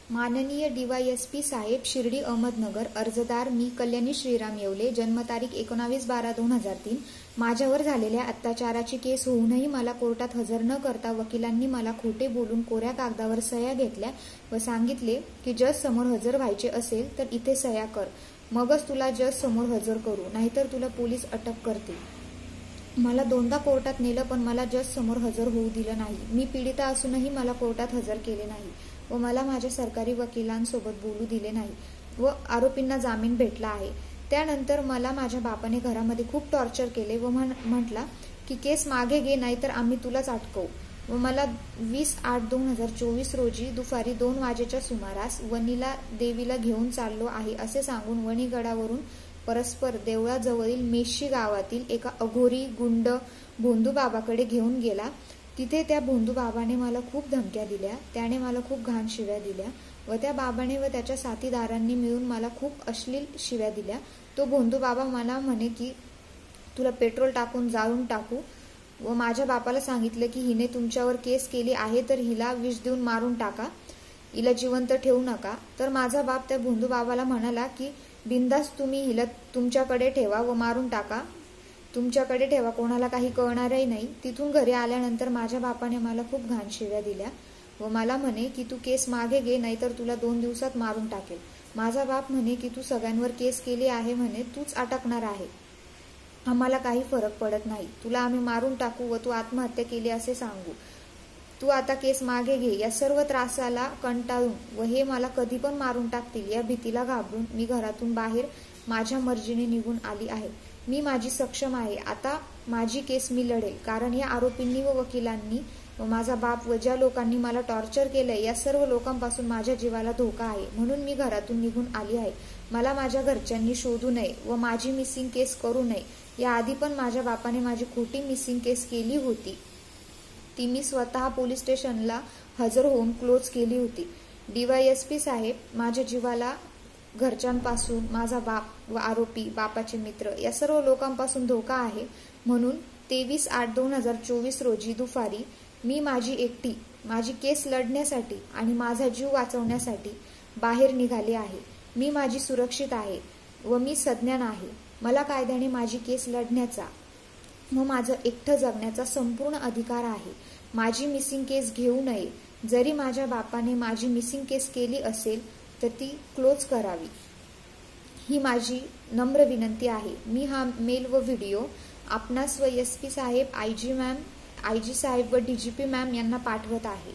माननीय DYSP साहेब, शिर्डी अहमदनगर. अर्जदार मी कल्याणी श्रीराम येवले. जन्मतारीख 19/12/2003. माझ्यावर झालेल्या अत्याचाराची केस होऊनही मला कोर्टात हजर न करता वकिलांनी मला खोटे बोलून कोऱ्या कागदावर सह्या घेतल्या व सांगितले की जज समोर हजर व्हायचे असेल तर इथे सह्या कर, मगच तुला जज समोर हजर करू, नाहीतर तुला पोलीस अटक करतील. मला 2दा कोर्टात नेलं पण मला जज समोर हजर होऊ दिलं नाही. मी पीडिता असूनही मला कोर्टात हजर केले नाही व मला माझ्या सरकारी वकिलांसोबत बोलू दिले नाही व आरोपींना जामीन भेटला आहे. त्यानंतर मला माझ्या बापाने घरामध्ये खूप टॉर्चर केले व म्हटला की केस मागे घे, नाहीतर आम्ही तुलाच अटकवू. व मला 20/8/2024 रोजी दुपारी 2 वाजेच्या सुमारास वणीला देवीला घेऊन चाललो आहे असे सांगून वणीगडावरून परस्पर देवळाजवळील मेशी गावातील एका अघोरी गुंड भोंदू बाबाकडे घेऊन गेला. तिथे त्या भोंदू बाबाने मला खूप धमक्या दिल्या. त्याने मला खूप घाण शिव्या दिल्या व त्या बाबाने व त्याच्या साथीदारांनी मिळून मला खूप अश्लील शिव्या दिल्या. तो भोंदू बाबा मला म्हणे की तुला पेट्रोल टाकून जाळून टाकू व माझ्या बापाला सांगितलं की हिने तुमच्यावर केस केली आहे तर हिला विष देऊन मारून टाका, हिला जिवंत ठेवू नका. तर माझा बाप त्या भोंदू बाबाला म्हणाला की बिंदास तुम्ही हिला तुमच्याकडे ठेवा व मारून टाका, तुमच्याकडे ठेवा, कोणाला काही कळणारही नाही. तिथून घरी आल्यानंतर माझ्या बापाने मला खूप घाण शिव्या दिल्या व मला म्हणे की तू केस मागे घे, नाहीतर तुला 2 दिवसात मारून टाकेल. माझा बाप म्हणे की तू सगळ्यांवर केस केली आहे म्हणे, तूच अटकणार आहे, आम्हाला काही फरक पडत नाही, तुला आम्ही मारून टाकू व तू आत्महत्या केली असे सांगू, तू आता केस मागे घे. या सर्व त्रासाला कंटाळून व हे मला कधी पण मारून टाकतील या भीतीला घाबरून मी घरातून बाहेर माझ्या मर्जीने निघून आली आहे. मी माझी सक्षम आहे. आता माझी केस मी लढेल, कारण या आरोपींनी व वकिलांनी व माझा बाप व ज्या लोकांनी मला टॉर्चर केलंय या सर्व लोकांपासून माझ्या जीवाला धोका आहे. म्हणून मी घरातून निघून आली आहे. मला माझ्या घरच्यांनी शोधू नये व माझी मिसिंग केस करू नये. याआधी पण माझ्या बापाने माझी खोटी मिसिंग केस केली होती, ती मी स्वतः पोलीस स्टेशनला हजर होऊन क्लोज केली होती. DYSP साहेब, माझ्या जीवाला घरच्यांपासून, माझा बाप व आरोपी, बापाचे मित्र या सर्व लोकांपासून धोका आहे. म्हणून 23/8/2024 रोजी दुपारी मी माझी एकटी माझी केस लढण्यासाठी आणि माझा जीव वाचवण्यासाठी बाहेर निघाले आहे. मी माझी सुरक्षित आहे व मी सज्ञान आहे. मला कायद्याने माझी केस लढण्याचा व माझं एकटं जगण्याचा संपूर्ण अधिकार आहे. माझी मिसिंग केस घेऊ नये. जरी माझ्या बापाने माझी मिसिंग केस केली असेल तर ती क्लोज करावी, ही माझी नम्र विनंती आहे. मी हा मेल व व्हिडिओ आपणास व SP साहेब, IG मॅम, IG साहेब व DGP मॅम यांना पाठवत आहे.